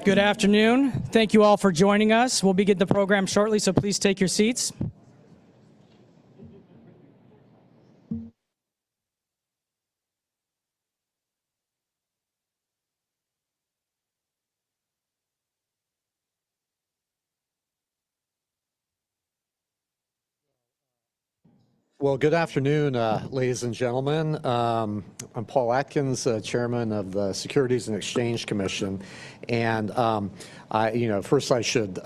Good afternoon. Thank you all for joining us. We'll begin the program shortly, so please take your seats. Well, good afternoon, ladies and gentlemen. I'm Paul Atkins, Chairman of the Securities and Exchange Commission, and first I should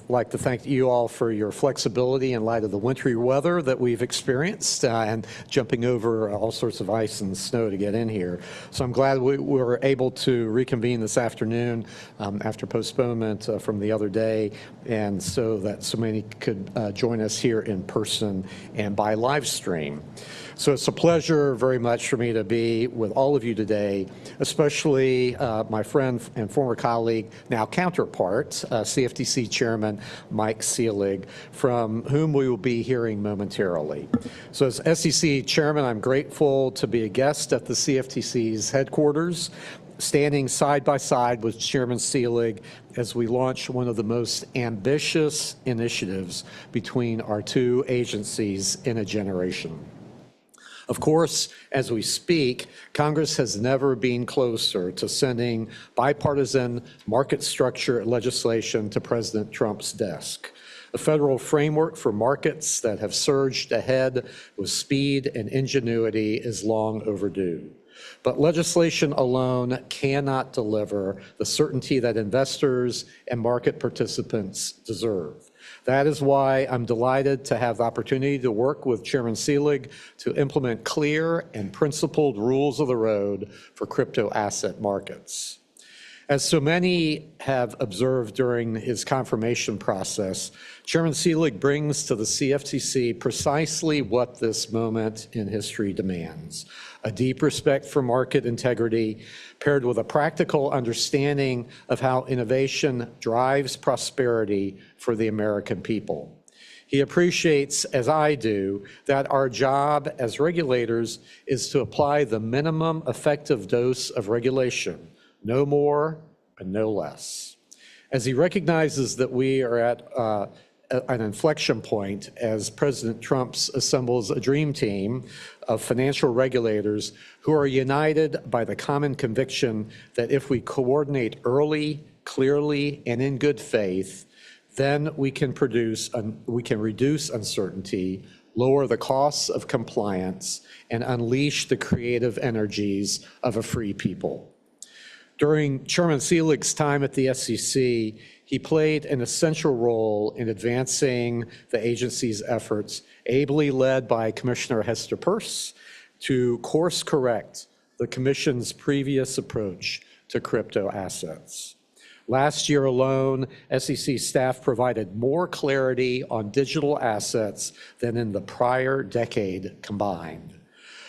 like to thank you all for your flexibility in light of the wintry weather that we've experienced and jumping over all sorts of ice and snow to get in here. So I'm glad we were able to reconvene this afternoon after postponement from the other day, and so that so many could join us here in person and by live stream. So it's a pleasure very much for me to be with all of you today, especially my friend and former colleague, now counterpart, CFTC Chairman Mike Seelig, from whom we will be hearing momentarily. So as SEC Chairman, I'm grateful to be a guest at the CFTC's headquarters, standing side by side with Chairman Seelig as we launch one of the most ambitious initiatives between our two agencies in a generation. Of course, as we speak, Congress has never been closer to sending bipartisan market structure legislation to President Trump's desk. A federal framework for markets that have surged ahead with speed and ingenuity is long overdue. But legislation alone cannot deliver the certainty that investors and market participants deserve. That is why I'm delighted to have the opportunity to work with Chairman Seelig to implement clear and principled rules of the road for crypto asset markets. As so many have observed during his confirmation process, Chairman Seelig brings to the CFTC precisely what this moment in history demands: a deep respect for market integrity, paired with a practical understanding of how innovation drives prosperity for the American people. He appreciates, as I do, that our job as regulators is to apply the minimum effective dose of regulation, no more and no less. As he recognizes that we are at an inflection point as President Trump assembles a dream team of financial regulators who are united by the common conviction that if we coordinate early, clearly, and in good faith, then we can reduce uncertainty, lower the costs of compliance, and unleash the creative energies of a free people. During Chairman Seelig's time at the SEC, he played an essential role in advancing the agency's efforts, ably led by Commissioner Hester Peirce, to course correct the Commission's previous approach to crypto assets. Last year alone, SEC staff provided more clarity on digital assets than in the prior decade combined.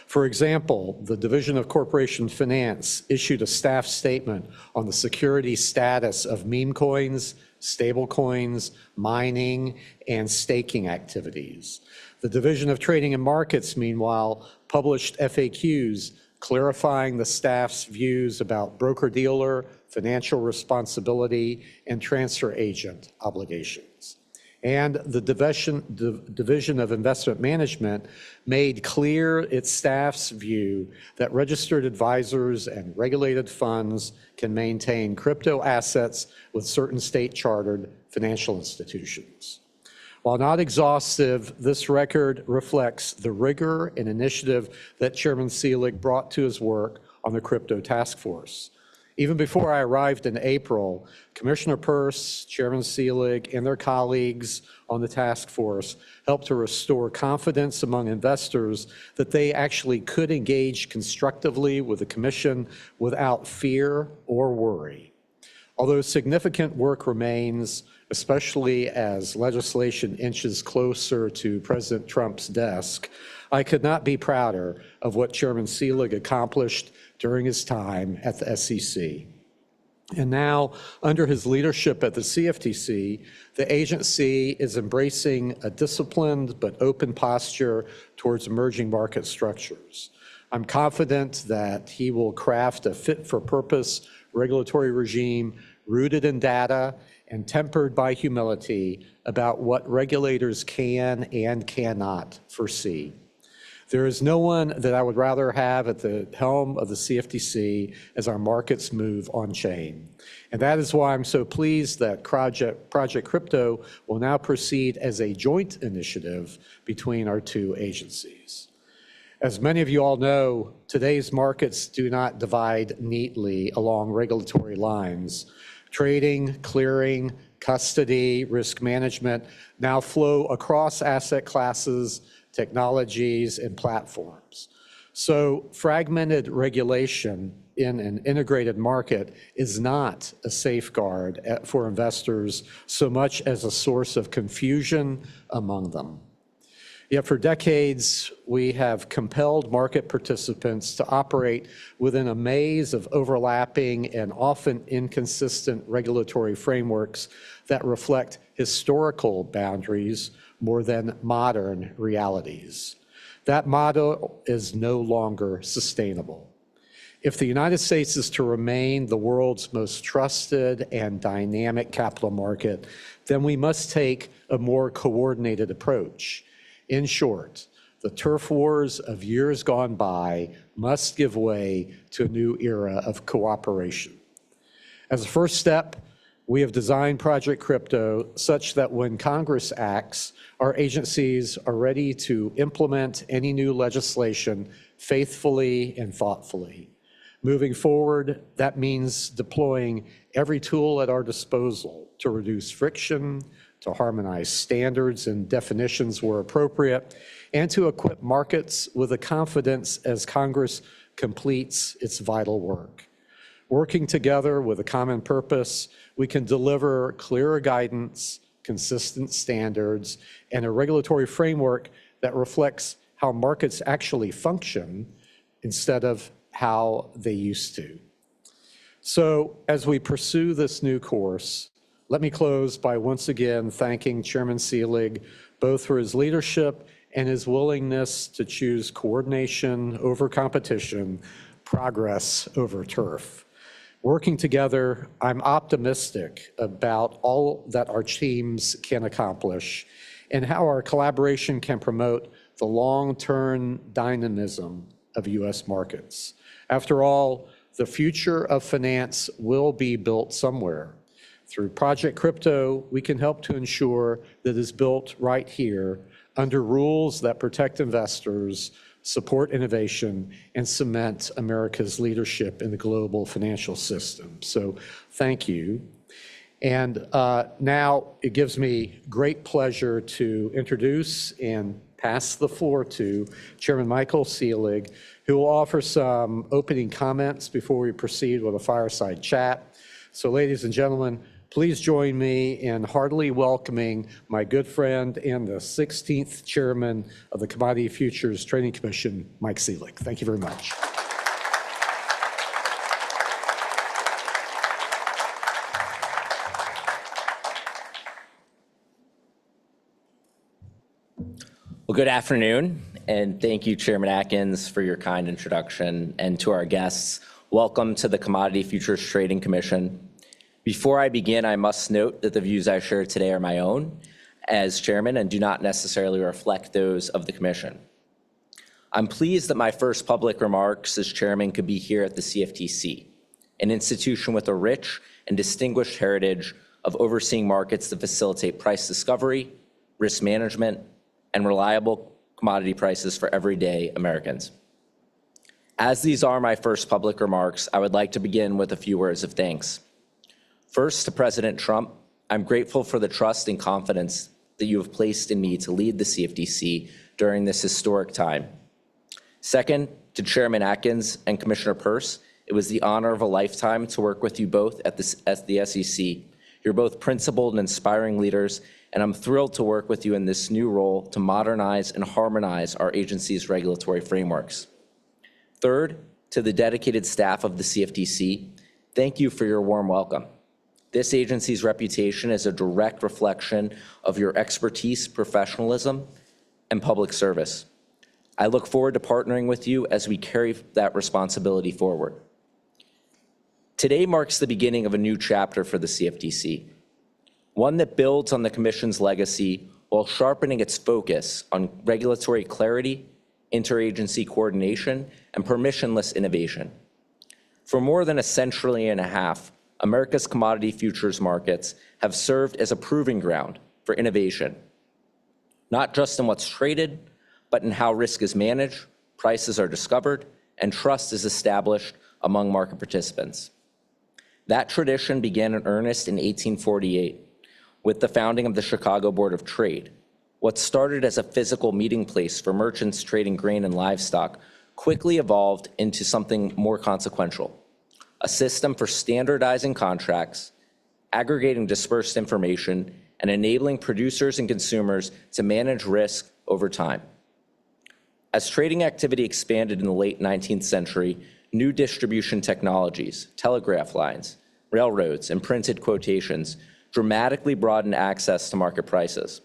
For example, the Division of Corporation Finance issued a staff statement on the security status of meme coins, stable coins, mining, and staking activities. The Division of Trading and Markets, meanwhile, published FAQs clarifying the staff's views about broker-dealer, financial responsibility, and transfer agent obligations. And the Division of Investment Management made clear its staff's view that registered advisors and regulated funds can maintain crypto assets with certain state-chartered financial institutions. While not exhaustive, this record reflects the rigor and initiative that Chairman Seelig brought to his work on the Crypto Task Force. Even before I arrived in April, Commissioner Peirce, Chairman Seelig, and their colleagues on the task force helped to restore confidence among investors that they actually could engage constructively with the Commission without fear or worry. Although significant work remains, especially as legislation inches closer to President Trump's desk, I could not be prouder of what Chairman Seelig accomplished during his time at the SEC. And now, under his leadership at the CFTC, the agency is embracing a disciplined but open posture towards emerging market structures. I'm confident that he will craft a fit-for-purpose regulatory regime rooted in data and tempered by humility about what regulators can and cannot foresee. There is no one that I would rather have at the helm of the CFTC as our markets move on chain. And that is why I'm so pleased that Project Crypto will now proceed as a joint initiative between our two agencies. As many of you all know, today's markets do not divide neatly along regulatory lines. Trading, clearing, custody, risk management now flow across asset classes, technologies, and platforms. So fragmented regulation in an integrated market is not a safeguard for investors so much as a source of confusion among them. Yet for decades, we have compelled market participants to operate within a maze of overlapping and often inconsistent regulatory frameworks that reflect historical boundaries more than modern realities. That model is no longer sustainable. If the United States is to remain the world's most trusted and dynamic capital market, then we must take a more coordinated approach. In short, the turf wars of years gone by must give way to a new era of cooperation. As a first step, we have designed Project Crypto such that when Congress acts, our agencies are ready to implement any new legislation faithfully and thoughtfully. Moving forward, that means deploying every tool at our disposal to reduce friction, to harmonize standards and definitions where appropriate, and to equip markets with the confidence as Congress completes its vital work. Working together with a common purpose, we can deliver clearer guidance, consistent standards, and a regulatory framework that reflects how markets actually function instead of how they used to. So as we pursue this new course, let me close by once again thanking Chairman Seelig both for his leadership and his willingness to choose coordination over competition, progress over turf. Working together, I'm optimistic about all that our teams can accomplish and how our collaboration can promote the long-term dynamism of U.S. markets. After all, the future of finance will be built somewhere. Through Project Crypto, we can help to ensure that it's built right here under rules that protect investors, support innovation, and cement America's leadership in the global financial system. So thank you. And now it gives me great pleasure to introduce and pass the floor to Chairman Michael Seelig, who will offer some opening comments before we proceed with a fireside chat. So ladies and gentlemen, please join me in heartily welcoming my good friend and the 16th chairman of the Commodity Futures Trading Commission, Mike Seelig. Thank you very much. Well, good afternoon, and thank you, Chairman Atkins, for your kind introduction. And to our guests, welcome to the Commodity Futures Trading Commission. Before I begin, I must note that the views I share today are my own as chairman and do not necessarily reflect those of the commission. I'm pleased that my first public remarks as chairman could be here at the CFTC, an institution with a rich and distinguished heritage of overseeing markets that facilitate price discovery, risk management, and reliable commodity prices for everyday Americans. As these are my first public remarks, I would like to begin with a few words of thanks. First, to President Trump, I'm grateful for the trust and confidence that you have placed in me to lead the CFTC during this historic time. Second, to Chairman Atkins and Commissioner Peirce, it was the honor of a lifetime to work with you both at the SEC. You're both principled and inspiring leaders, and I'm thrilled to work with you in this new role to modernize and harmonize our agency's regulatory frameworks. Third, to the dedicated staff of the CFTC, thank you for your warm welcome. This agency's reputation is a direct reflection of your expertise, professionalism, and public service. I look forward to partnering with you as we carry that responsibility forward. Today marks the beginning of a new chapter for the CFTC, one that builds on the Commission's legacy while sharpening its focus on regulatory clarity, interagency coordination, and permissionless innovation. For more than a century and a half, America's commodity futures markets have served as a proving ground for innovation, not just in what's traded, but in how risk is managed, prices are discovered, and trust is established among market participants. That tradition began in earnest in 1848 with the founding of the Chicago Board of Trade. What started as a physical meeting place for merchants trading grain and livestock quickly evolved into something more consequential, a system for standardizing contracts, aggregating dispersed information, and enabling producers and consumers to manage risk over time. As trading activity expanded in the late 19th century, new distribution technologies, telegraph lines, railroads, and printed quotations dramatically broadened access to market prices.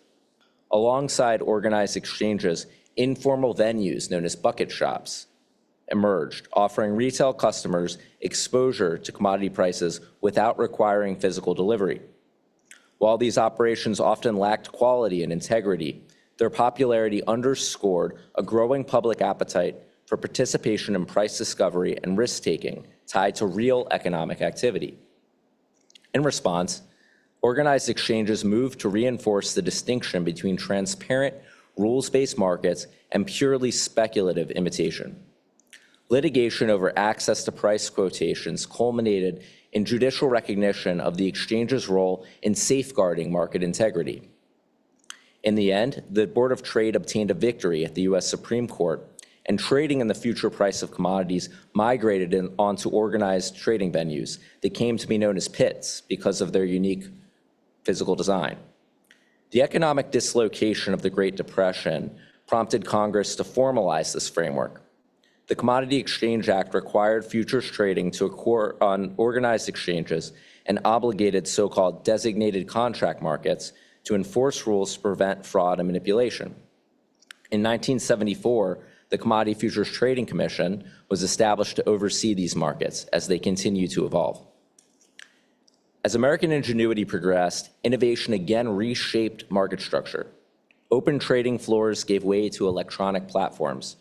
Alongside organized exchanges, informal venues known as bucket shops emerged, offering retail customers exposure to commodity prices without requiring physical delivery. While these operations often lacked quality and integrity, their popularity underscored a growing public appetite for participation in price discovery and risk-taking tied to real economic activity. In response, organized exchanges moved to reinforce the distinction between transparent, rules-based markets and purely speculative imitation. Litigation over access to price quotations culminated in judicial recognition of the exchange's role in safeguarding market integrity. In the end, the Board of Trade obtained a victory at the U.S. Supreme Court, and trading in the future price of commodities migrated onto organized trading venues that came to be known as pits because of their unique physical design. The economic dislocation of the Great Depression prompted Congress to formalize this framework. The Commodity Exchange Act required futures trading to occur on organized exchanges and obligated so-called designated contract markets to enforce rules to prevent fraud and manipulation. In 1974, the Commodity Futures Trading Commission was established to oversee these markets as they continue to evolve. As American ingenuity progressed, innovation again reshaped market structure. Open trading floors gave way to electronic platforms.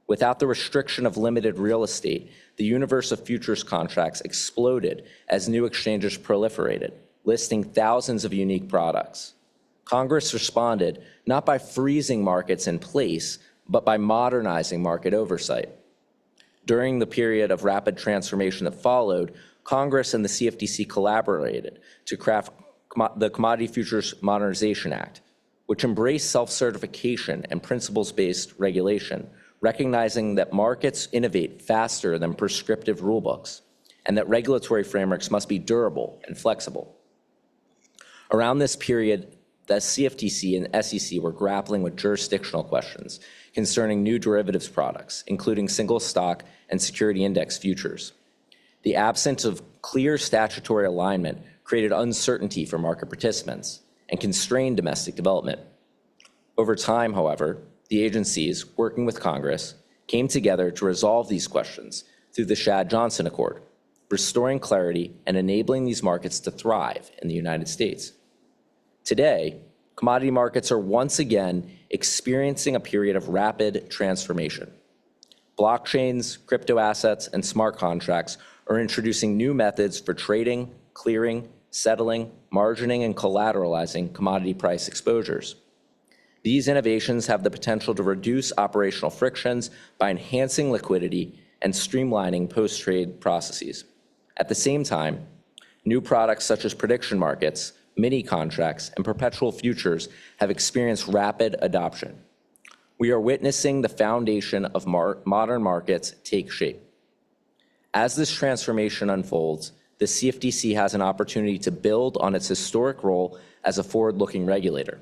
Without the restriction of limited real estate, the universe of futures contracts exploded as new exchanges proliferated, listing thousands of unique products. Congress responded not by freezing markets in place, but by modernizing market oversight. During the period of rapid transformation that followed, Congress and the CFTC collaborated to craft the Commodity Futures Modernization Act, which embraced self-certification and principles-based regulation, recognizing that markets innovate faster than prescriptive rulebooks, and that regulatory frameworks must be durable and flexible. Around this period, the CFTC and SEC were grappling with jurisdictional questions concerning new derivatives products, including single stock and security index futures. The absence of clear statutory alignment created uncertainty for market participants and constrained domestic development. Over time, however, the agencies, working with Congress, came together to resolve these questions through the Shad-Johnson Accord, restoring clarity and enabling these markets to thrive in the United States. Today, commodity markets are once again experiencing a period of rapid transformation. Blockchains, crypto assets, and smart contracts are introducing new methods for trading, clearing, settling, margining, and collateralizing commodity price exposures. These innovations have the potential to reduce operational frictions by enhancing liquidity and streamlining post-trade processes. At the same time, new products such as prediction markets, mini contracts, and perpetual futures have experienced rapid adoption. We are witnessing the foundation of modern markets take shape. As this transformation unfolds, the CFTC has an opportunity to build on its historic role as a forward-looking regulator.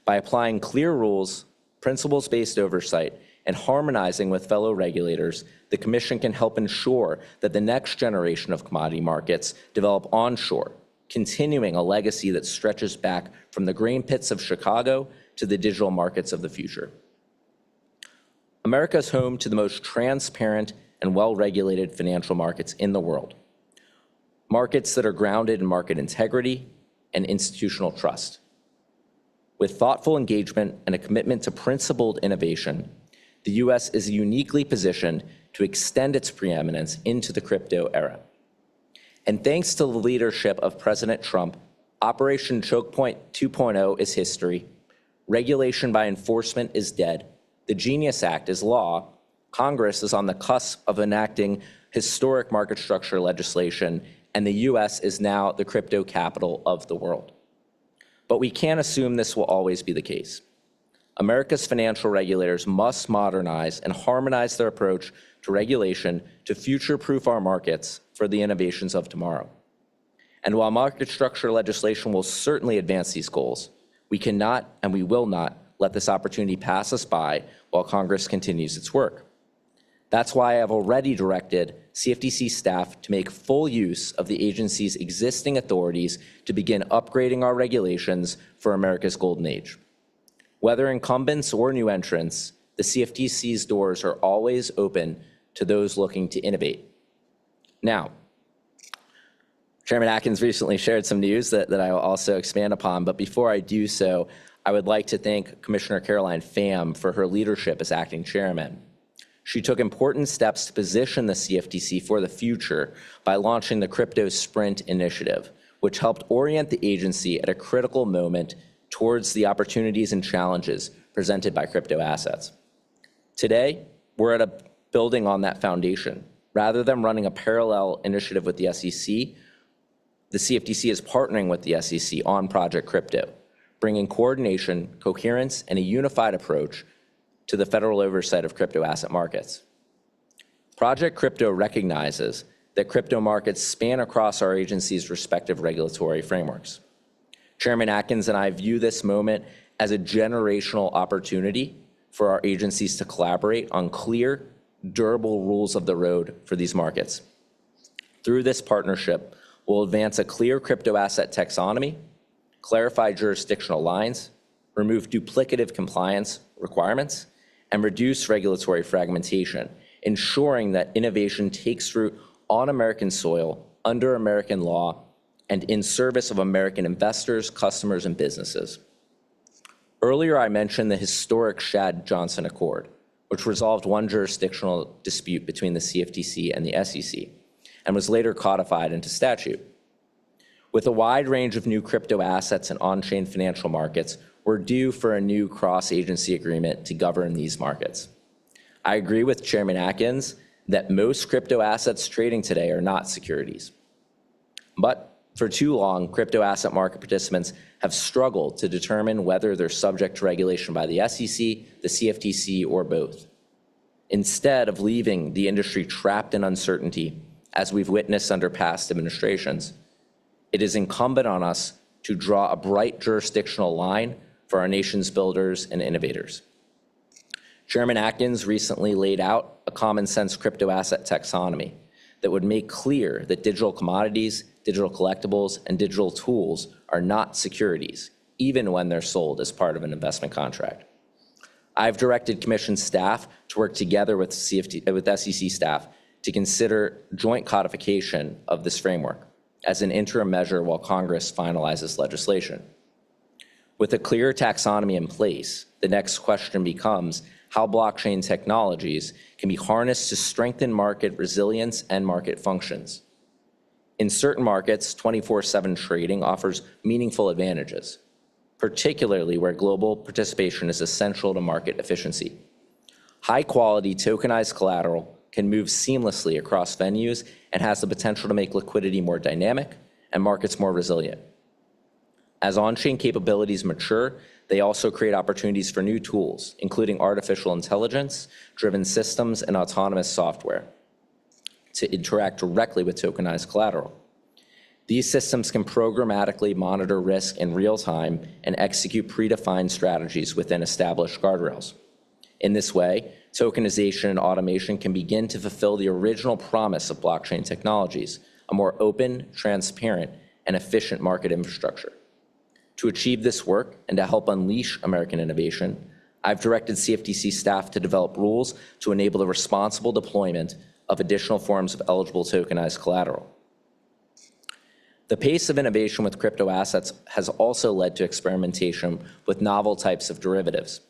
By applying clear rules, principles-based oversight, and harmonizing with fellow regulators, the Commission can help ensure that the next generation of commodity markets develop onshore, continuing a legacy that stretches back from the grain pits of Chicago to the digital markets of the future. America is home to the most transparent and well-regulated financial markets in the world. markets that are grounded in market integrity and institutional trust. With thoughtful engagement and a commitment to principled innovation, the U.S. is uniquely positioned to extend its preeminence into the crypto era. And thanks to the leadership of President Trump, Operation Choke Point 2.0 is history, regulation by enforcement is dead, the Genius Act is law, Congress is on the cusp of enacting historic market structure legislation, and the U.S. is now the crypto capital of the world. But we can't assume this will always be the case. America's financial regulators must modernize and harmonize their approach to regulation to future-proof our markets for the innovations of tomorrow. And while market structure legislation will certainly advance these goals, we cannot and we will not let this opportunity pass us by while Congress continues its work. That's why I have already directed CFTC staff to make full use of the agency's existing authorities to begin upgrading our regulations for America's golden age. Whether incumbents or new entrants, the CFTC's doors are always open to those looking to innovate. Now, Chairman Atkins recently shared some news that I will also expand upon, but before I do so, I would like to thank Commissioner Caroline Pham for her leadership as acting chairman. She took important steps to position the CFTC for the future by launching the Crypto Sprint initiative, which helped orient the agency at a critical moment towards the opportunities and challenges presented by crypto assets. Today, we're at a building on that foundation. Rather than running a parallel initiative with the SEC, the CFTC is partnering with the SEC on Project Crypto, bringing coordination, coherence, and a unified approach to the federal oversight of crypto asset markets. Project Crypto recognizes that crypto markets span across our agency's respective regulatory frameworks. Chairman Atkins and I view this moment as a generational opportunity for our agencies to collaborate on clear, durable rules of the road for these markets. Through this partnership, we'll advance a clear crypto asset taxonomy, clarify jurisdictional lines, remove duplicative compliance requirements, and reduce regulatory fragmentation, ensuring that innovation takes root on American soil, under American law, and in service of American investors, customers, and businesses. Earlier, I mentioned the historic Shad-Johnson Accord, which resolved one jurisdictional dispute between the CFTC and the SEC, and was later codified into statute. With a wide range of new crypto assets and on-chain financial markets, we're due for a new cross-agency agreement to govern these markets. I agree with Chairman Atkins that most crypto assets trading today are not securities. But for too long, crypto asset market participants have struggled to determine whether they're subject to regulation by the SEC, the CFTC, or both. Instead of leaving the industry trapped in uncertainty, as we've witnessed under past administrations, it is incumbent on us to draw a bright jurisdictional line for our nation's builders and innovators. Chairman Atkins recently laid out a common sense crypto asset taxonomy that would make clear that digital commodities, digital collectibles, and digital tools are not securities, even when they're sold as part of an investment contract. I've directed Commission staff to work together with SEC staff to consider joint codification of this framework as an interim measure while Congress finalizes legislation. With a clear taxonomy in place, the next question becomes how blockchain technologies can be harnessed to strengthen market resilience and market functions. In certain markets, 24/7 trading offers meaningful advantages, particularly where global participation is essential to market efficiency. High-quality tokenized collateral can move seamlessly across venues and has the potential to make liquidity more dynamic and markets more resilient. As on-chain capabilities mature, they also create opportunities for new tools, including artificial intelligence-driven systems and autonomous software, to interact directly with tokenized collateral. These systems can programmatically monitor risk in real time and execute predefined strategies within established guardrails. In this way, tokenization and automation can begin to fulfill the original promise of blockchain technologies, a more open, transparent, and efficient market infrastructure. To achieve this work and to help unleash American innovation, I've directed CFTC staff to develop rules to enable the responsible deployment of additional forms of eligible tokenized collateral. The pace of innovation with crypto assets has also led to experimentation with novel types of derivatives.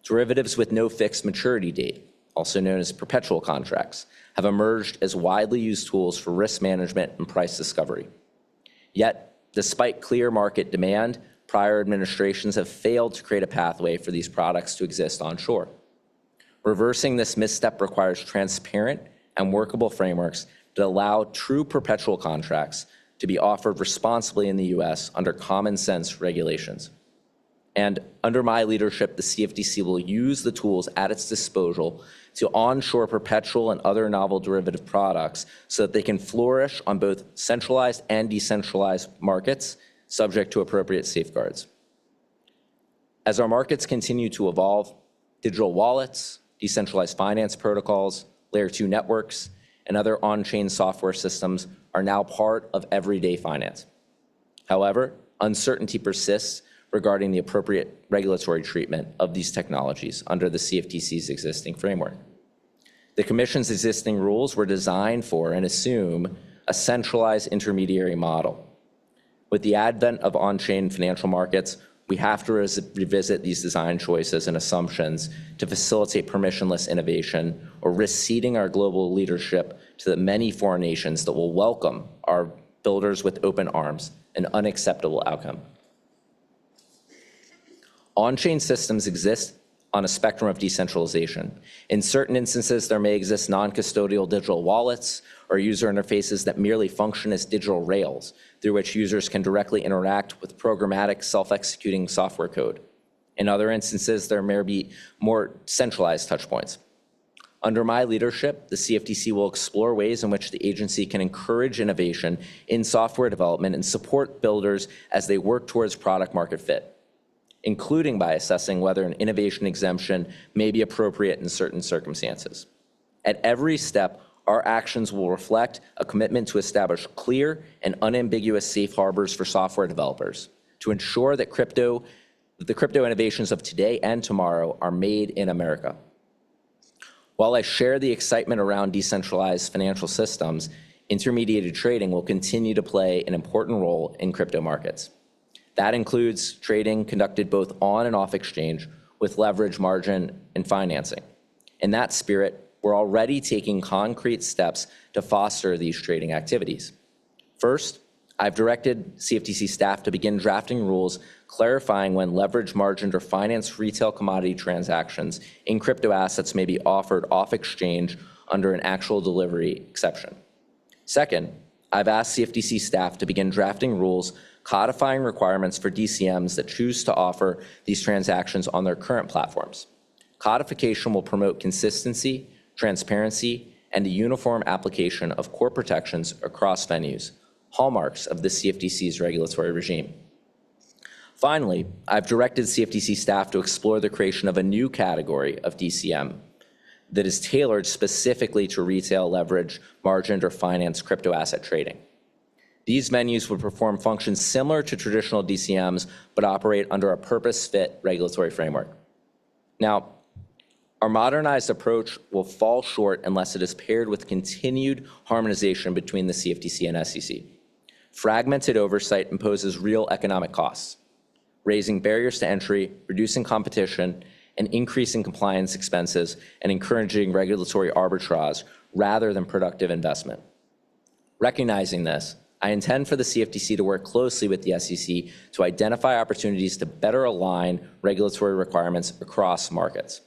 Derivatives with no fixed maturity date, also known as perpetual contracts, have emerged as widely used tools for risk management and price discovery. Yet, despite clear market demand, prior administrations have failed to create a pathway for these products to exist onshore. Reversing this misstep requires transparent and workable frameworks that allow true perpetual contracts to be offered responsibly in the U.S. under common sense regulations. And under my leadership, the CFTC will use the tools at its disposal to onshore perpetual and other novel derivative products so that they can flourish on both centralized and decentralized markets, subject to appropriate safeguards. As our markets continue to evolve, digital wallets, decentralized finance protocols, layer 2 networks, and other on-chain software systems are now part of everyday finance. However, uncertainty persists regarding the appropriate regulatory treatment of these technologies under the CFTC's existing framework. The Commission's existing rules were designed for and assume a centralized intermediary model. With the advent of on-chain financial markets, we have to revisit these design choices and assumptions to facilitate permissionless innovation or risk ceding our global leadership to the many foreign nations that will welcome our builders with open arms, an unacceptable outcome. On-chain systems exist on a spectrum of decentralization. In certain instances, there may exist non-custodial digital wallets or user interfaces that merely function as digital rails through which users can directly interact with programmatic self-executing software code. In other instances, there may be more centralized touchpoints. Under my leadership, the CFTC will explore ways in which the agency can encourage innovation in software development and support builders as they work towards product market fit, including by assessing whether an innovation exemption may be appropriate in certain circumstances. At every step, our actions will reflect a commitment to establish clear and unambiguous safe harbors for software developers to ensure that the crypto innovations of today and tomorrow are made in America. While I share the excitement around decentralized financial systems, intermediated trading will continue to play an important role in crypto markets. That includes trading conducted both on and off exchange with leverage, margin, and financing. In that spirit, we're already taking concrete steps to foster these trading activities. First, I've directed CFTC staff to begin drafting rules clarifying when leverage, margined, or financed retail commodity transactions in crypto assets may be offered off exchange under an actual delivery exception. Second, I've asked CFTC staff to begin drafting rules codifying requirements for DCMs that choose to offer these transactions on their current platforms. Codification will promote consistency, transparency, and a uniform application of core protections across venues, hallmarks of the CFTC's regulatory regime. Finally, I've directed CFTC staff to explore the creation of a new category of DCM that is tailored specifically to retail leverage, margined, or financed crypto asset trading. These venues would perform functions similar to traditional DCMs, but operate under a purpose-fit regulatory framework. Now, our modernized approach will fall short unless it is paired with continued harmonization between the CFTC and SEC. Fragmented oversight imposes real economic costs, raising barriers to entry, reducing competition, and increasing compliance expenses, and encouraging regulatory arbitrage rather than productive investment. Recognizing this, I intend for the CFTC to work closely with the SEC to identify opportunities to better align regulatory requirements across markets.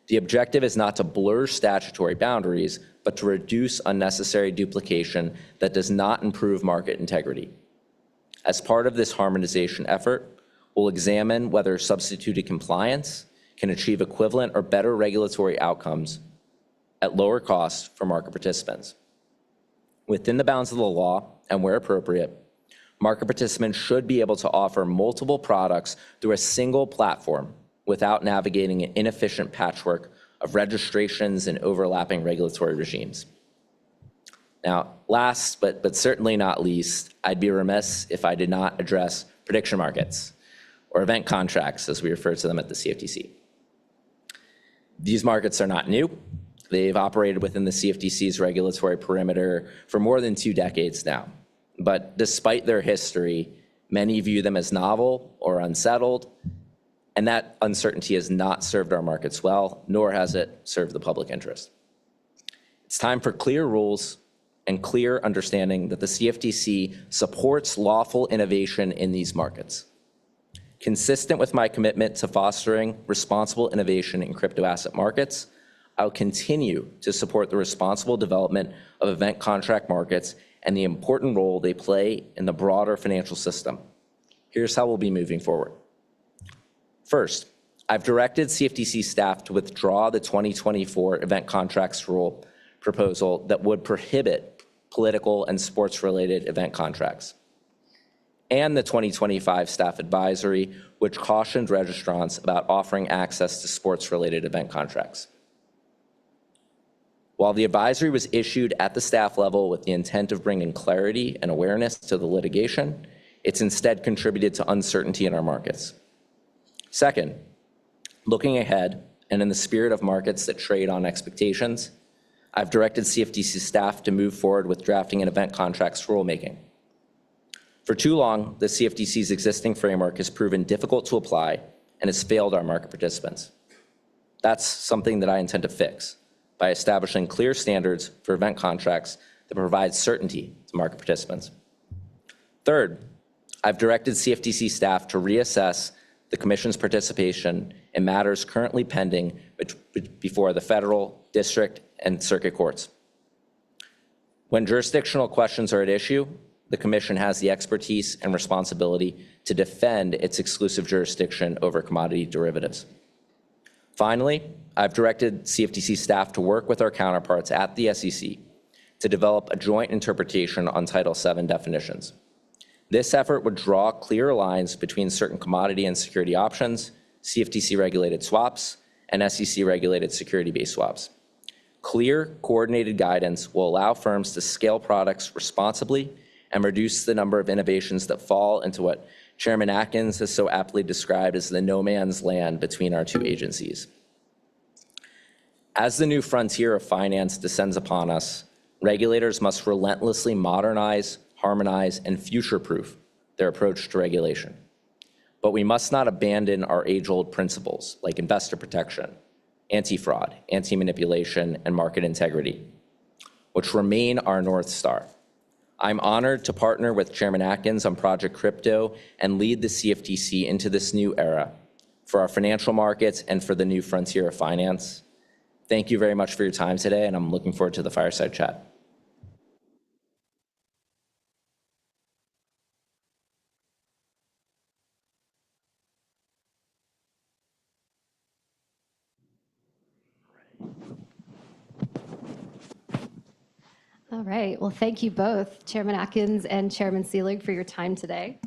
The objective is not to blur statutory boundaries, but to reduce unnecessary duplication that does not improve market integrity. As part of this harmonization effort, we'll examine whether substituted compliance can achieve equivalent or better regulatory outcomes at lower costs for market participants. Within the bounds of the law, and where appropriate, market participants should be able to offer multiple products through a single platform without navigating an inefficient patchwork of registrations and overlapping regulatory regimes. Now, last but certainly not least, I'd be remiss if I did not address prediction markets, or event contracts as we refer to them at the CFTC. These markets are not new. They've operated within the CFTC's regulatory perimeter for more than 2 decades now. but despite their history, many view them as novel or unsettled, and that uncertainty has not served our markets well, nor has it served the public interest. It's time for clear rules and clear understanding that the CFTC supports lawful innovation in these markets. Consistent with my commitment to fostering responsible innovation in crypto asset markets, I'll continue to support the responsible development of event contract markets and the important role they play in the broader financial system. Here's how we'll be moving forward. First, I've directed CFTC staff to withdraw the 2024 event contracts rule proposal that would prohibit political and sports-related event contracts, and the 2025 staff advisory, which cautioned registrants about offering access to sports-related event contracts. While the advisory was issued at the staff level with the intent of bringing clarity and awareness to the litigation, it's instead contributed to uncertainty in our markets. Second, looking ahead, and in the spirit of markets that trade on expectations, I've directed CFTC staff to move forward with drafting an event contracts rulemaking. For too long, the CFTC's existing framework has proven difficult to apply and has failed our market participants. That's something that I intend to fix by establishing clear standards for event contracts that provide certainty to market participants. Third, I've directed CFTC staff to reassess the Commission's participation in matters currently pending before the federal, district, and circuit courts. When jurisdictional questions are at issue, the Commission has the expertise and responsibility to defend its exclusive jurisdiction over commodity derivatives. Finally, I've directed CFTC staff to work with our counterparts at the SEC to develop a joint interpretation on Title VII definitions. This effort would draw clear lines between certain commodity and security options, CFTC-regulated swaps, and SEC-regulated security-based swaps. Clear, coordinated guidance will allow firms to scale products responsibly and reduce the number of innovations that fall into what Chairman Atkins has so aptly described as the no man's land between our two agencies. As the new frontier of finance descends upon us, regulators must relentlessly modernize, harmonize, and future-proof their approach to regulation. But we must not abandon our age-old principles like investor protection, anti-fraud, anti-manipulation, and market integrity, which remain our North Star. I'm honored to partner with Chairman Atkins on Project Crypto and lead the CFTC into this new era for our financial markets and for the new frontier of finance. Thank you very much for your time today, and I'm looking forward to the fireside chat. All right. Well, thank you both, Chairman Atkins and Chairman Seelig, for your time today.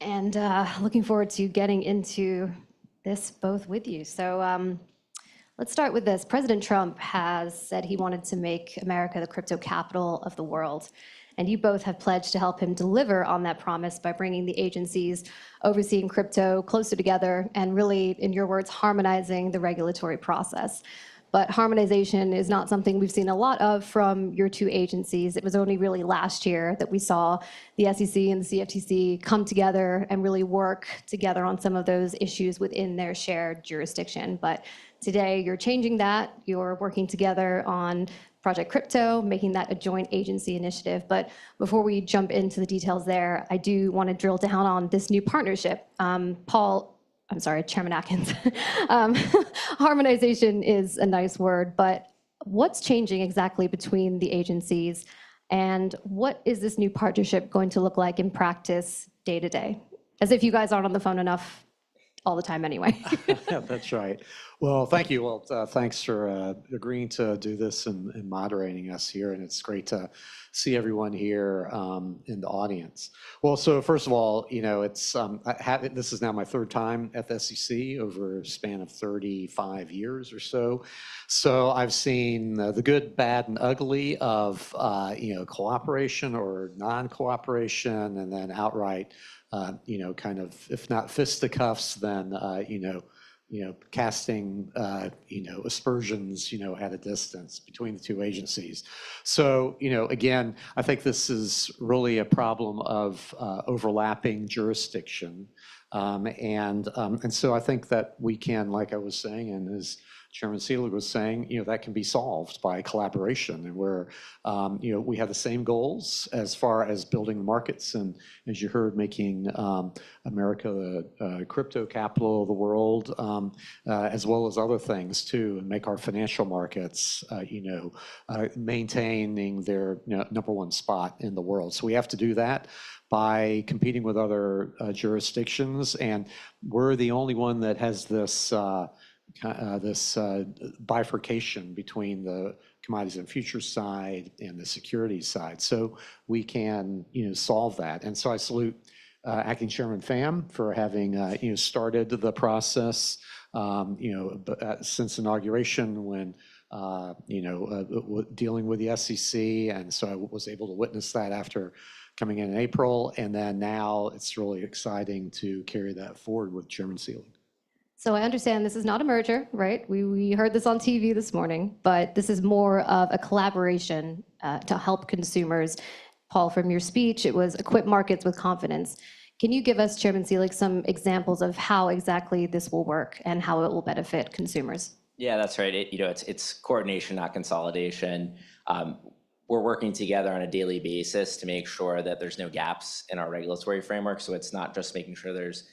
And looking forward to getting into this both with you. So let's start with this. President Trump has said he wanted to make America the crypto capital of the world. And you both have pledged to help him deliver on that promise by bringing the agencies overseeing crypto closer together and really, in your words, harmonizing the regulatory process. But harmonization is not something we've seen a lot of from your two agencies. It was only really last year that we saw the SEC and the CFTC come together and really work together on some of those issues within their shared jurisdiction. But today you're changing that. You're working together on Project Crypto, making that a joint agency initiative. But before we jump into the details there, I do want to drill down on this new partnership. Chairman Atkins. Harmonization is a nice word, but what's changing exactly between the agencies, and what is this new partnership going to look like in practice day to day? As if you guys aren't on the phone enough all the time anyway. That's right. Well, thank you. Well, thanks for agreeing to do this and moderating us here. And it's great to see everyone here in the audience. Well, so first of all, you know, this is now my third time at the SEC over a span of 35 years or so. So I've seen the good, bad, and ugly of, cooperation or non-cooperation, and then outright kind of, if not fisticuffs, then, casting, aspersions, at a distance between the two agencies. So, again, I think this is really a problem of overlapping jurisdiction. And so I think that we can, like I was saying, and as Chairman Seelig was saying, that can be solved by collaboration, and where, we have the same goals as far as building markets, and as you heard, making America the crypto capital of the world, as well as other things too, and make our financial markets, maintaining their number one spot in the world. So we have to do that by competing with other jurisdictions, and we're the only one that has this bifurcation between the commodities and futures side and the securities side. So we can, solve that. And so I salute Acting Chairman Pham for having, started the process, since inauguration when, dealing with the SEC. And so I was able to witness that after coming in April. And then now it's really exciting to carry that forward with Chairman Seelig. So I understand this is not a merger, right? We heard this on TV this morning, but this is more of a collaboration to help consumers. Paul, from your speech, it was equip markets with confidence. Can you give us, Chairman Seelig, some examples of how exactly this will work and how it will benefit consumers? Yeah, that's right. It's coordination, not consolidation. We're working together on a daily basis to make sure that there's no gaps in our regulatory framework. So it's not just making sure there's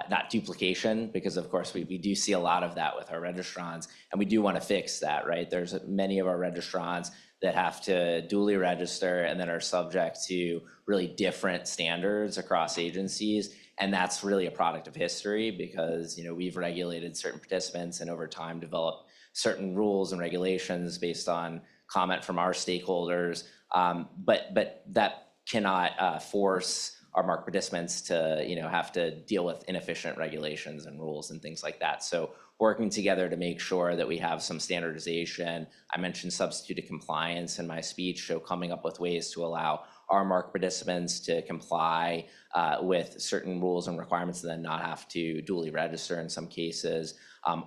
not duplication, because of course we do see a lot of that with our registrants, and we do want to fix that, right? There's many of our registrants that have to duly register and then are subject to really different standards across agencies. And that's really a product of history, because we've regulated certain participants and over time developed certain rules and regulations based on comment from our stakeholders. But that cannot force our market participants to have to deal with inefficient regulations and rules and things like that. So working together to make sure that we have some standardization. I mentioned substituted compliance in my speech, so coming up with ways to allow our market participants to comply with certain rules and requirements and then not have to duly register in some cases.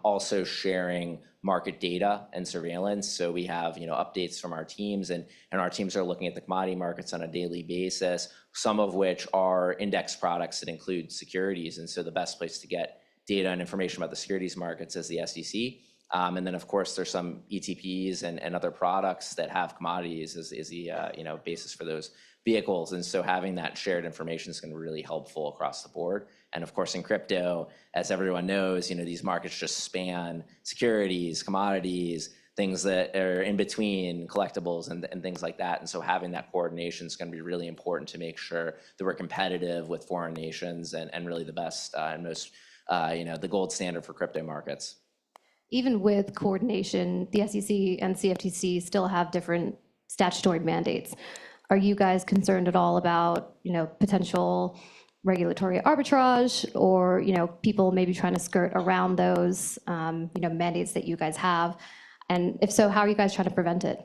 Also sharing market data and surveillance. So we have updates from our teams, and our teams are looking at the commodity markets on a daily basis, some of which are index products that include securities. And so the best place to get data and information about the securities markets is the SEC. And then of course there's some ETPs and other products that have commodities is the basis for those vehicles. And so having that shared information is going to be really helpful across the board. And of course in crypto, as everyone knows, these markets just span securities, commodities, things that are in between, collectibles and things like that. And so having that coordination is going to be really important to make sure that we're competitive with foreign nations and really the best and most, the gold standard for crypto markets. Even with coordination, the SEC and CFTC still have different statutory mandates. Are you guys concerned at all about, potential regulatory arbitrage or, people maybe trying to skirt around those, mandates that you guys have? And if so, how are you guys trying to prevent it?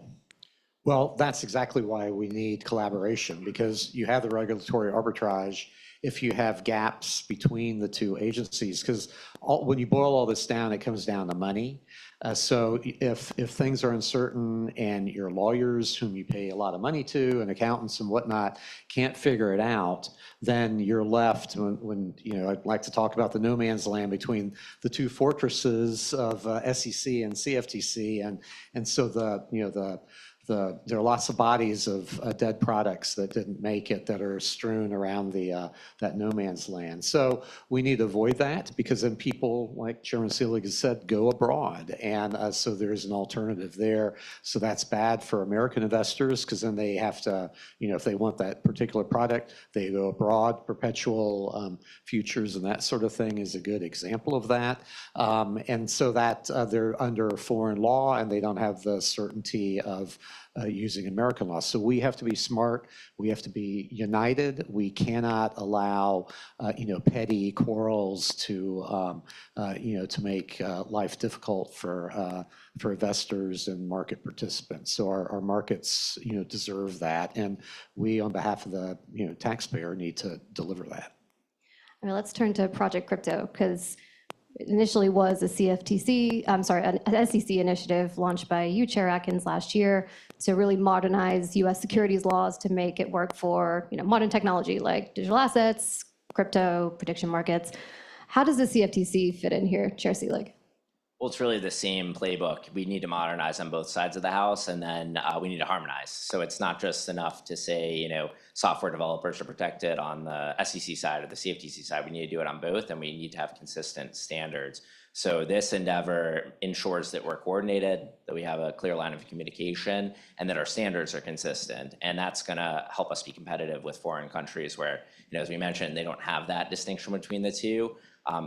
Well, that's exactly why we need collaboration, because you have the regulatory arbitrage if you have gaps between the two agencies, because when you boil all this down, it comes down to money. So if things are uncertain and your lawyers, whom you pay a lot of money to, and accountants and whatnot, can't figure it out, then you're left when I'd like to talk about the no man's land between the two fortresses of SEC and CFTC, and so there are lots of bodies of dead products that didn't make it that are strewn around that no man's land. So we need to avoid that, because then people, like Chairman Seelig has said, go abroad. And so there's an alternative there. So that's bad for American investors, because then they have to, if they want that particular product, they go abroad. Perpetual futures and that sort of thing is a good example of that. And so that they're under foreign law and they don't have the certainty of using American law. So we have to be smart. We have to be united. We cannot allow, petty quarrels to make life difficult for investors and market participants. So our markets, deserve that, and we, on behalf of the taxpayer, need to deliver that. All right, let's turn to Project Crypto, because It initially was a CFTC, I'm sorry, an SEC initiative launched by you, Chair Atkins, last year to really modernize U.S. securities laws to make it work for modern technology like digital assets, crypto, prediction markets. How does the CFTC fit in here, Chair Seelig? Well, it's really the same playbook. We need to modernize on both sides of the house, and then we need to harmonize. So it's not just enough to say, software developers are protected on the SEC side or the CFTC side. We need to do it on both, and we need to have consistent standards. So this endeavor ensures that we're coordinated, that we have a clear line of communication, and that our standards are consistent. And that's going to help us be competitive with foreign countries where, as we mentioned, they don't have that distinction between the two.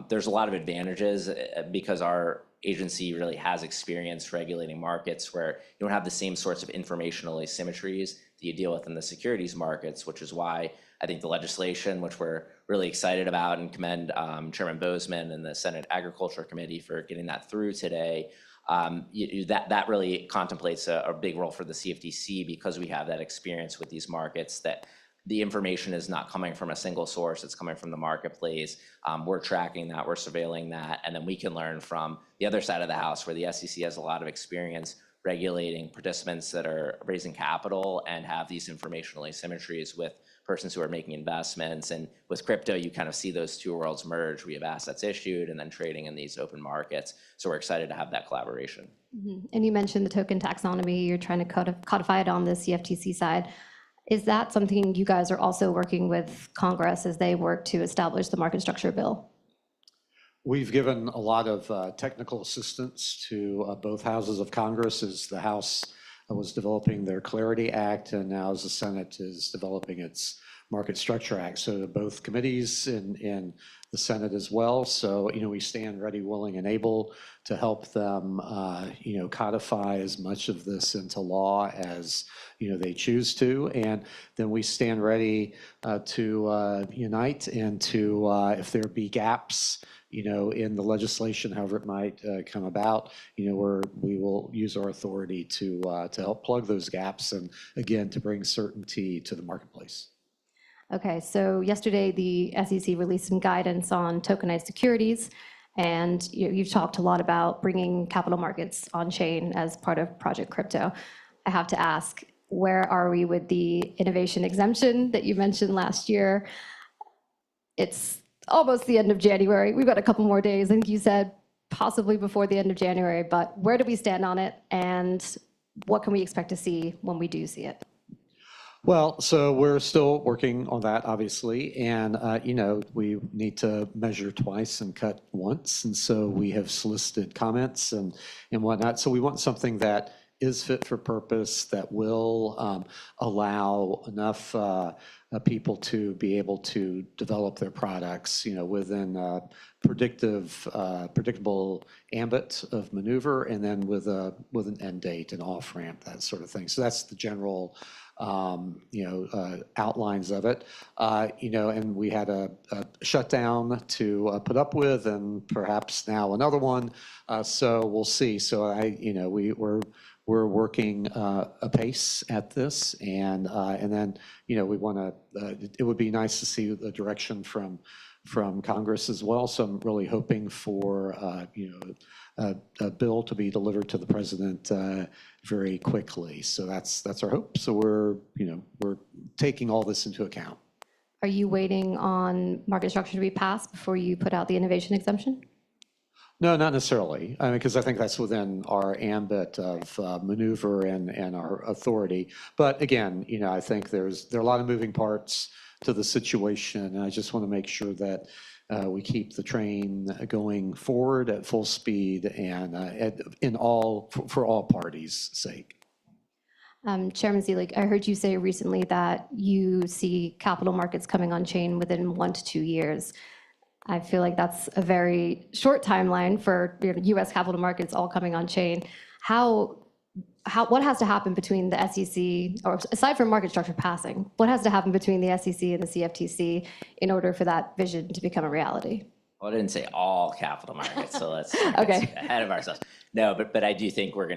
There's a lot of advantages because our agency really has experience regulating markets where you don't have the same sorts of informational asymmetries that you deal with in the securities markets, which is why I think the legislation, which we're really excited about and commend Chairman Bozeman and the Senate Agriculture Committee for getting that through today, that really contemplates a big role for the CFTC because we have that experience with these markets that the information is not coming from a single source, it's coming from the marketplace. We're tracking that, we're surveilling that, and then we can learn from the other side of the house where the SEC has a lot of experience regulating participants that are raising capital and have these informational asymmetries with persons who are making investments. And with crypto, you kind of see those two worlds merge. We have assets issued and then trading in these open markets. So we're excited to have that collaboration. Mm-hmm. And you mentioned the token taxonomy, you're trying to codify it on the CFTC side. Is that something you guys are also working with Congress as they work to establish the market structure bill? We've given a lot of technical assistance to both houses of Congress as the House was developing their Clarity Act, and now as the Senate is developing its Market Structure Act. So both committees in the Senate as well. So, we stand ready, willing, and able to help them, codify as much of this into law as, they choose to. And then we stand ready to unite and to, if there be gaps, in the legislation, however it might come about, we will use our authority to help plug those gaps and, again, to bring certainty to the marketplace. Okay, so yesterday the SEC released some guidance on tokenized securities, and you've talked a lot about bringing capital markets on chain as part of Project Crypto. I have to ask, where are we with the innovation exemption that you mentioned last year? It's almost the end of January. We've got a couple more days. I think you said possibly before the end of January, but where do we stand on it, and what can we expect to see when we do see it? Well, so we're still working on that, obviously, and we need to measure twice and cut once, and so we have solicited comments and whatnot. So we want something that is fit for purpose, that will allow enough people to be able to develop their products, within a predictable ambit of maneuver, and then with an end date, an off ramp, that sort of thing. So that's the general outlines of it, and we had a shutdown to put up with, and perhaps now another one. So we'll see. So we're working apace at this, and then we want to. It would be nice to see the direction from Congress as well. So I'm really hoping for a bill to be delivered to the president very quickly. So that's our hope. So we're taking all this into account. Are you waiting on market structure to be passed before you put out the innovation exemption? No, not necessarily. Because I think that's within our ambit of maneuver and our authority. But again, I think there are a lot of moving parts to the situation, and I just want to make sure that we keep the train going forward at full speed and for all parties' sake. Chairman Seelig, I heard you say recently that you see capital markets coming on chain within 1 to 2 years. I feel like that's a very short timeline for U.S. capital markets all coming on chain. What has to happen between the SEC, or aside from market structure passing, what has to happen between the SEC and the CFTC in order for that vision to become a reality? Well, I didn't say all capital markets, so let's Okay. get ahead of ourselves. No, but I do think we're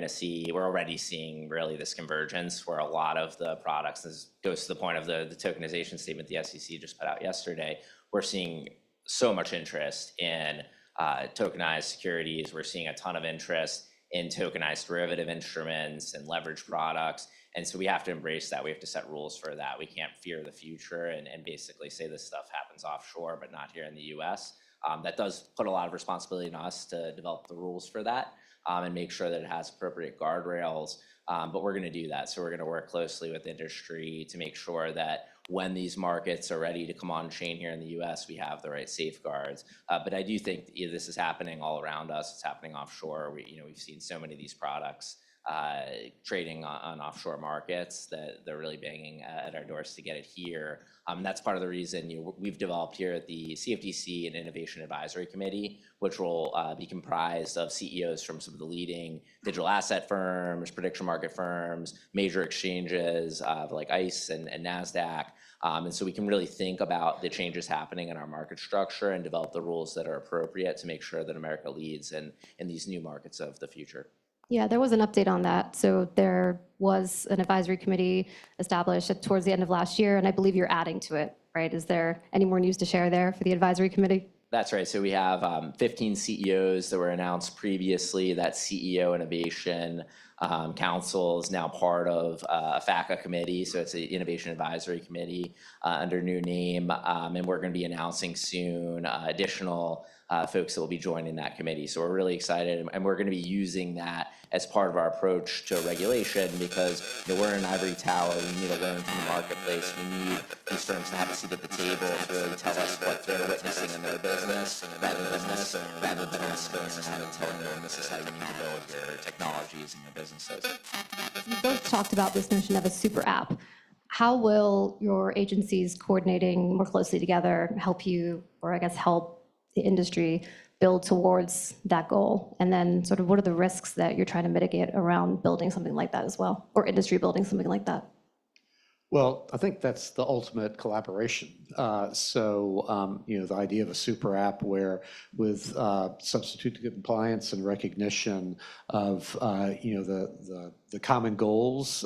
already seeing really this convergence where a lot of the products, this goes to the point of the tokenization statement the SEC just put out yesterday, we're seeing so much interest in tokenized securities. We're seeing a ton of interest in tokenized derivative instruments and leverage products. And so we have to embrace that. We have to set rules for that. We can't fear the future and basically say this stuff happens offshore, but not here in the US. That does put a lot of responsibility on us to develop the rules for that and make sure that it has appropriate guardrails. But we're going to do that. So we're going to work closely with industry to make sure that when these markets are ready to come on chain here in the US, we have the right safeguards. But I do think this is happening all around us. It's happening offshore. We've seen so many of these products trading on offshore markets that they're really banging at our doors to get it here. That's part of the reason we've developed here at the CFTC an Innovation Advisory Committee, which will be comprised of CEOs from some of the leading digital asset firms, prediction market firms, major exchanges like ICE and NASDAQ. And so we can really think about the changes happening in our market structure and develop the rules that are appropriate to make sure that America leads in these new markets of the future. Yeah, there was an update on that. So there was an advisory committee established towards the end of last year, and I believe you're adding to it, right? Is there any more news to share there for the advisory committee? That's right. So we have 15 CEOs that were announced previously. That CEO Innovation Council is now part of a FACA committee. So it's an Innovation Advisory Committee under new name. And we're going to be announcing soon additional folks that will be joining that committee. So we're really excited. And we're going to be using that as part of our approach to regulation because we're an ivory tower. We need to learn from the marketplace. We need these firms to have a seat at the table to really tell us what they're witnessing in their business, rather than us going around and telling them this is how you need to build your technologies and your businesses. You both talked about this notion of a super app. How will your agencies coordinating more closely together help you, or I guess help the industry build towards that goal? And then sort of what are the risks that you're trying to mitigate around building something like that as well, or industry building something like that? Well, I think that's the ultimate collaboration. The idea of a super app where with substitute compliance and recognition of, the common goals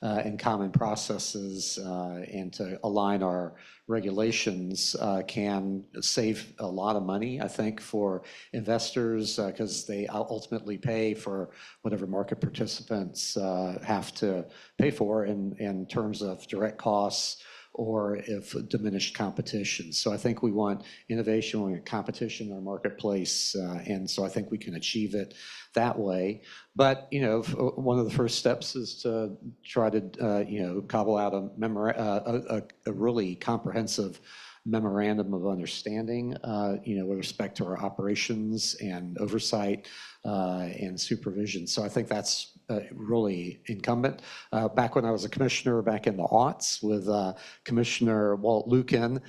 and common processes and to align our regulations can save a lot of money, I think, for investors because they ultimately pay for whatever market participants have to pay for in terms of direct costs or if diminished competition. So I think we want innovation, we want competition in our marketplace, and so I think we can achieve it that way. But one of the first steps is to try to cobble out a really comprehensive memorandum of understanding, with respect to our operations and oversight and supervision. So I think that's really incumbent. Back when I was a commissioner back in the aughts with Commissioner Walt Lucan,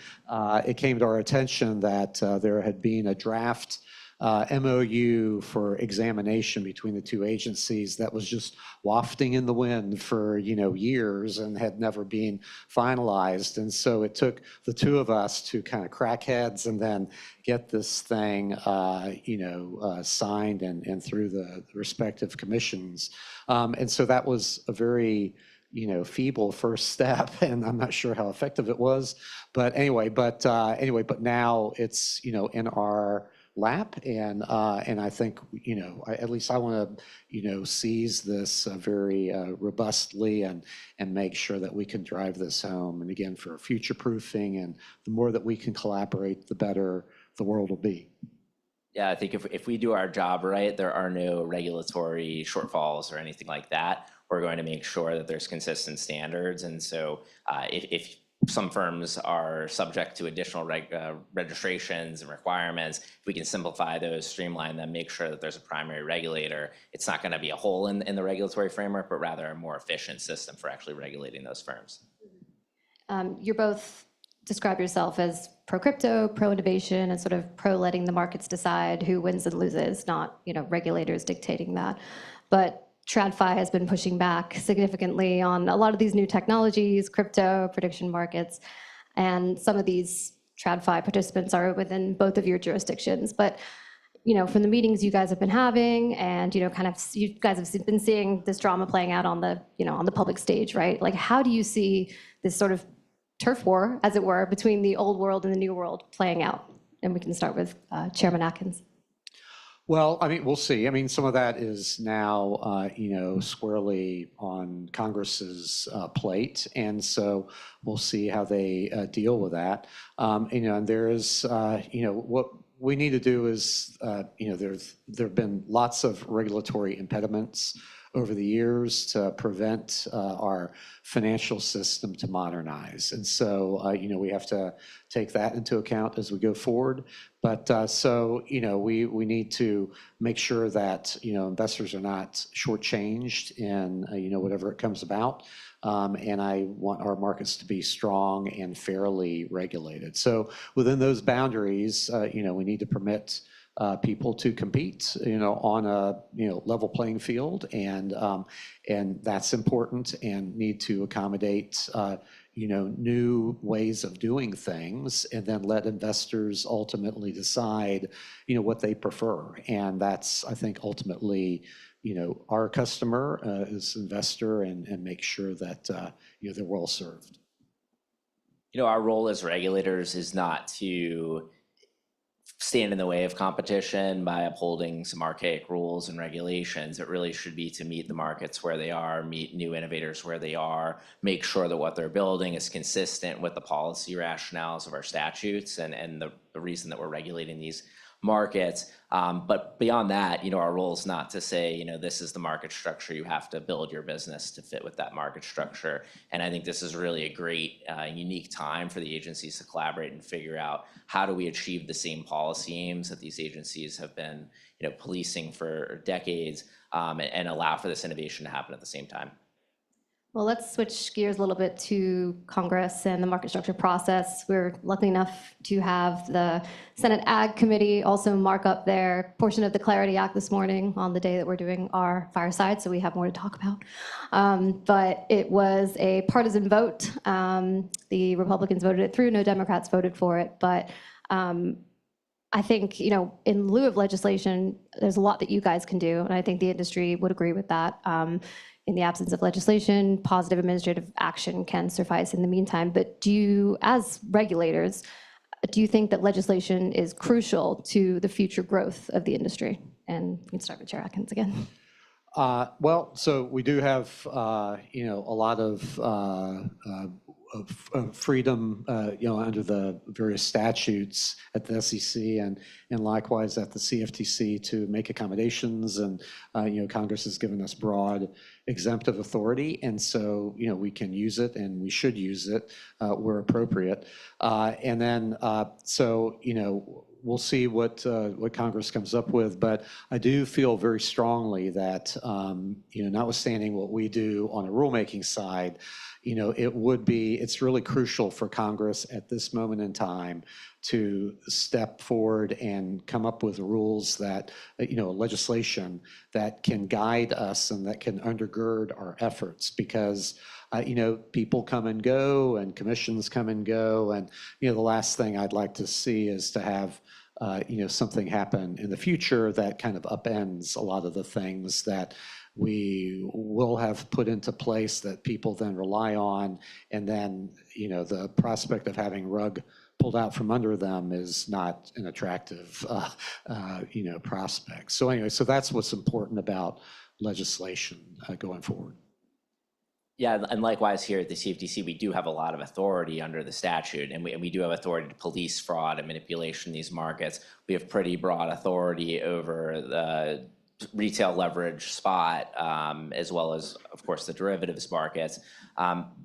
it came to our attention that there had been a draft MOU for examination between the two agencies that was just wafting in the wind for years and had never been finalized. And so it took the two of us to kind of crack heads and then get this thing signed and through the respective commissions. And so that was a very feeble first step, and I'm not sure how effective it was. But but now it's in our lap, and I think at least I want to seize this very robustly and make sure that we can drive this home. And again, for future proofing, and the more that we can collaborate, the better the world will be. Yeah, I think if we do our job right, there are no regulatory shortfalls or anything like that. We're going to make sure that there's consistent standards. And so if some firms are subject to additional registrations and requirements, if we can simplify those, streamline them, make sure that there's a primary regulator, it's not going to be a hole in the regulatory framework, but rather a more efficient system for actually regulating those firms. You're both describe yourself as pro-crypto, pro-innovation, and sort of pro-letting the markets decide who wins and loses, not regulators dictating that. But TradFi has been pushing back significantly on a lot of these new technologies, crypto, prediction markets, and some of these TradFi participants are within both of your jurisdictions. But from the meetings you guys have been having, and you guys have been seeing this drama playing out on the on the public stage, right? Like, how do you see this sort of turf war, as it were, between the old world and the new world playing out? And we can start with Chairman Atkins. Well, I mean, we'll see. I mean, some of that is now, squarely on Congress's plate, and so we'll see how they deal with that. And there is, what we need to do is, there have been lots of regulatory impediments over the years to prevent our financial system to modernize. And so, we have to take that into account as we go forward. But we need to make sure that, investors are not shortchanged in, whatever it comes about. And I want our markets to be strong and fairly regulated. So within those boundaries, we need to permit people to compete, on a level playing field, and that's important, and need to accommodate new ways of doing things, and then let investors ultimately decide what they prefer. And that's, I think, ultimately our customer is investor, and make sure that they're well served. Our role as regulators is not to stand in the way of competition by upholding some archaic rules and regulations. It really should be to meet the markets where they are, meet new innovators where they are, make sure that what they're building is consistent with the policy rationales of our statutes and the reason that we're regulating these markets. But beyond that, our role is not to say, this is the market structure. You have to build your business to fit with that market structure. And I think this is really a great, unique time for the agencies to collaborate and figure out how do we achieve the same policy aims that these agencies have been, policing for decades, and allow for this innovation to happen at the same time. Well, let's switch gears a little bit to Congress and the market structure process. We're lucky enough to have the Senate Ag Committee also mark up their portion of the Clarity Act this morning on the day that we're doing our fireside, so we have more to talk about. But it was a partisan vote. The Republicans voted it through, no Democrats voted for it. But I think, in lieu of legislation, there's a lot that you guys can do, and I think the industry would agree with that. In the absence of legislation, positive administrative action can suffice in the meantime. But as regulators, do you think that legislation is crucial to the future growth of the industry? And we can start with Chair Atkins again. Well, so we do have, a lot of freedom, under the various statutes at the SEC and likewise at the CFTC to make accommodations. And, Congress has given us broad exemptive authority. And so, we can use it, and we should use it where appropriate. And then, we'll see what Congress comes up with. But I do feel very strongly that, notwithstanding what we do on the rulemaking side, it's really crucial for Congress at this moment in time to step forward and come up with rules that, legislation that can guide us and that can undergird our efforts. Because, people come and go, and commissions come and go. And, the last thing I'd like to see is to have, something happen in the future that kind of upends a lot of the things that we will have put into place that people then rely on. And then, the prospect of having rug pulled out from under them is not an attractive, prospect. So anyway, so that's what's important about legislation going forward. Yeah, and likewise here at the CFTC, we do have a lot of authority under the statute, and we do have authority to police fraud and manipulation in these markets. We have pretty broad authority over the retail leverage spot, as well as, of course, the derivatives markets.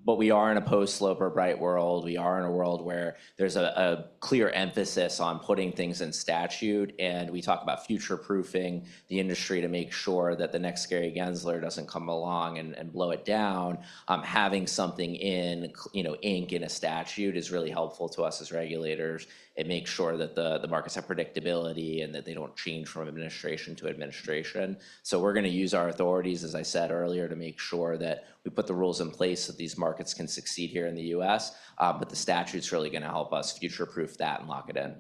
But we are in a post-slope or bright world. We are in a world where there's a clear emphasis on putting things in statute, and we talk about future-proofing the industry to make sure that the next Gary Gensler doesn't come along and blow it down. Having something in, ink in a statute is really helpful to us as regulators. It makes sure that the markets have predictability and that they don't change from administration to administration. So we're going to use our authorities, as I said earlier, to make sure that we put the rules in place so that these markets can succeed here in the U.S. But the statute's really going to help us future-proof that and lock it in.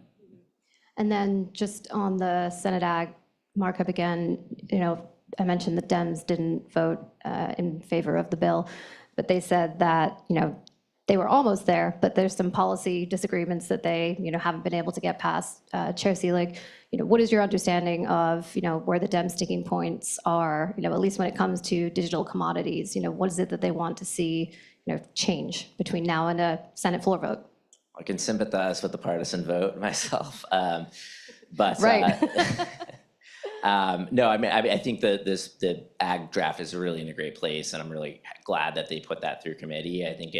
And then just on the Senate Ag markup again, I mentioned that Dems didn't vote in favor of the bill, but they said that, they were almost there, but there's some policy disagreements that they, haven't been able to get past. Chair Seelig, what is your understanding of, where the Dem sticking points are, at least when it comes to digital commodities? What is it that they want to see, change between now and a Senate floor vote? I can sympathize with the partisan vote myself, but Right. no, I think the ag draft is really in a great place, and I'm really glad that they put that through committee. I think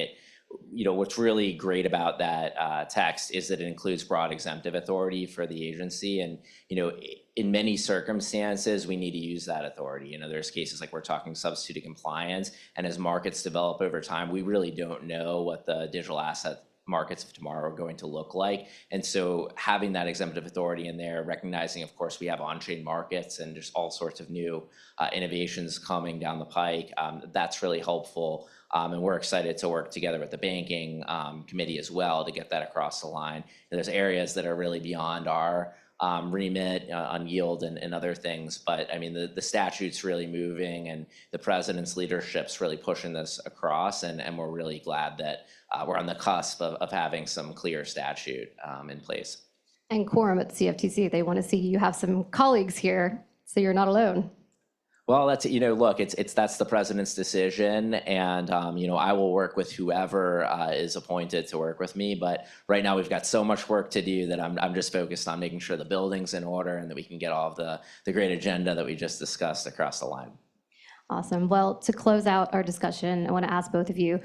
what's really great about that text is that it includes broad exemptive authority for the agency, and in many circumstances we need to use that authority. There's cases like we're talking substitute compliance, and as markets develop over time, we really don't know what the digital asset markets of tomorrow are going to look like. And so having that exemptive authority in there, recognizing, of course, we have on-chain markets and there's all sorts of new innovations coming down the pike, that's really helpful. And we're excited to work together with the banking committee as well to get that across the line. And there's areas that are really beyond our remit on yield and other things. But I mean, the statute's really moving, and the president's leadership's really pushing this across. And we're really glad that we're on the cusp of having some clear statute in place. And quorum at the CFTC, they want to see you have some colleagues here, so you're not alone. Well, that's, look, that's the president's decision, and I will work with whoever is appointed to work with me. But right now we've got so much work to do that I'm just focused on making sure the building's in order and that we can get all of the great agenda that we just discussed across the line. Awesome. Well, to close out our discussion, I want to ask both of you,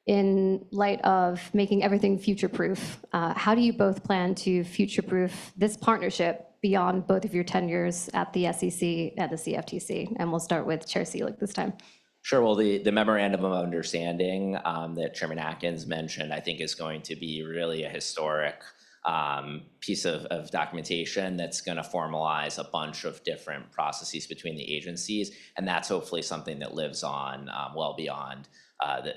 in light of making everything future-proof, how do you both plan to future-proof this partnership beyond both of your tenures at the SEC and the CFTC? And we'll start with Chair Seelig this time. Sure. Well, the memorandum of understanding that Chairman Atkins mentioned, I think is going to be really a historic piece of documentation that's going to formalize a bunch of different processes between the agencies. And that's hopefully something that lives on well beyond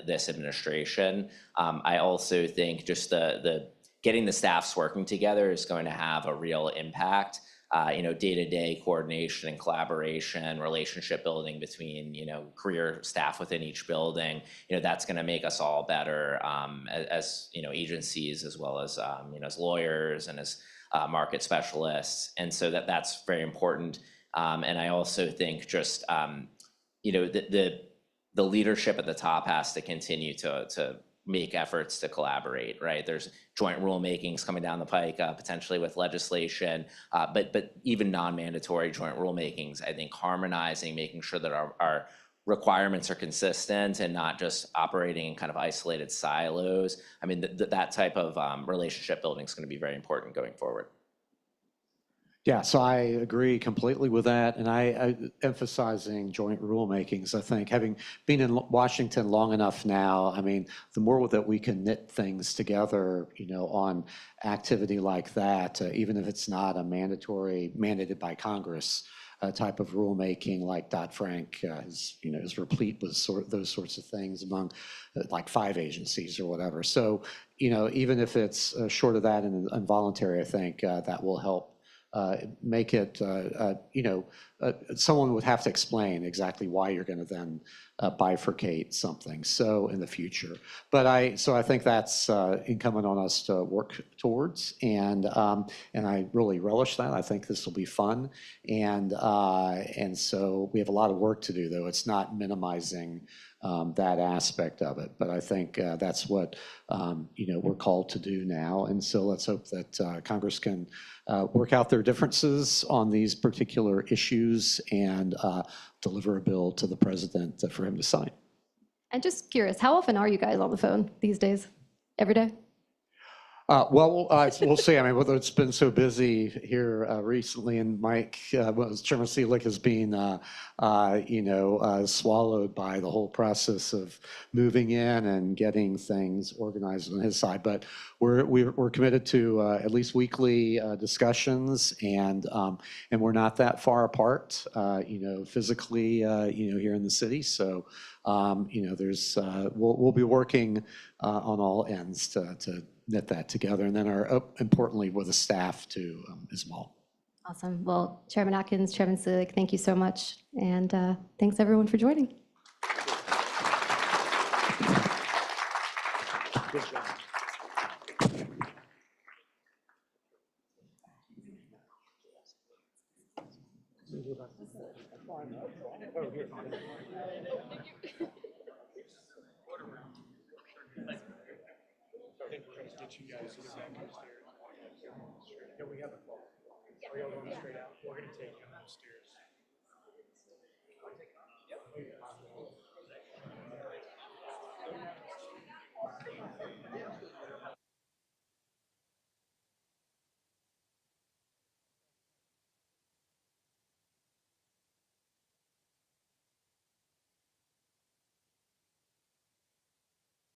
this administration. I also think just the getting the staffs working together is going to have a real impact. Day-to-day coordination and collaboration, relationship building between, career staff within each building, that's going to make us all better as agencies, as well as, as lawyers and as market specialists. And so that's very important. And I also think just, the leadership at the top has to continue to make efforts to collaborate, right? There's joint rulemakings coming down the pike, potentially with legislation, but even non-mandatory joint rulemakings. I think harmonizing, making sure that our requirements are consistent and not just operating in kind of isolated silos. I mean, that type of relationship building is going to be very important going forward. Yeah, so I agree completely with that, and I emphasizing joint rulemakings. I think having been in Washington long enough now, I mean, the more that we can knit things together, on activity like that, even if it's not a mandatory mandated by Congress type of rulemaking, like Dodd-Frank is replete with those sorts of things among like 5 agencies or whatever. So even if it's short of that and involuntary, I think that will help. Make it, someone would have to explain exactly why you're going to then bifurcate something. So in the future, but I think that's incumbent on us to work towards, and I really relish that. I think this will be fun, and so we have a lot of work to do, though. It's not minimizing that aspect of it, but I think that's what we're called to do now, and so let's hope that Congress can work out their differences on these particular issues and deliver a bill to the president for him to sign. And just curious, how often are you guys on the phone these days? Every day? We'll see. I mean, it's been so busy here recently, and Mike, Chairman Seelig has been, swallowed by the whole process of moving in and getting things organized on his side. But we're committed to at least weekly discussions, and we're not that far apart, physically, here in the city. So, we'll be working on all ends to knit that together, and then importantly with the staff too as well. Awesome. Well, Chairman Atkins, Chairman Seelig, thank you so much, and thanks everyone for joining. Good job. Get you guys to the back upstairs. Yeah, we have a call. Are y'all going straight out? We're going to take you upstairs.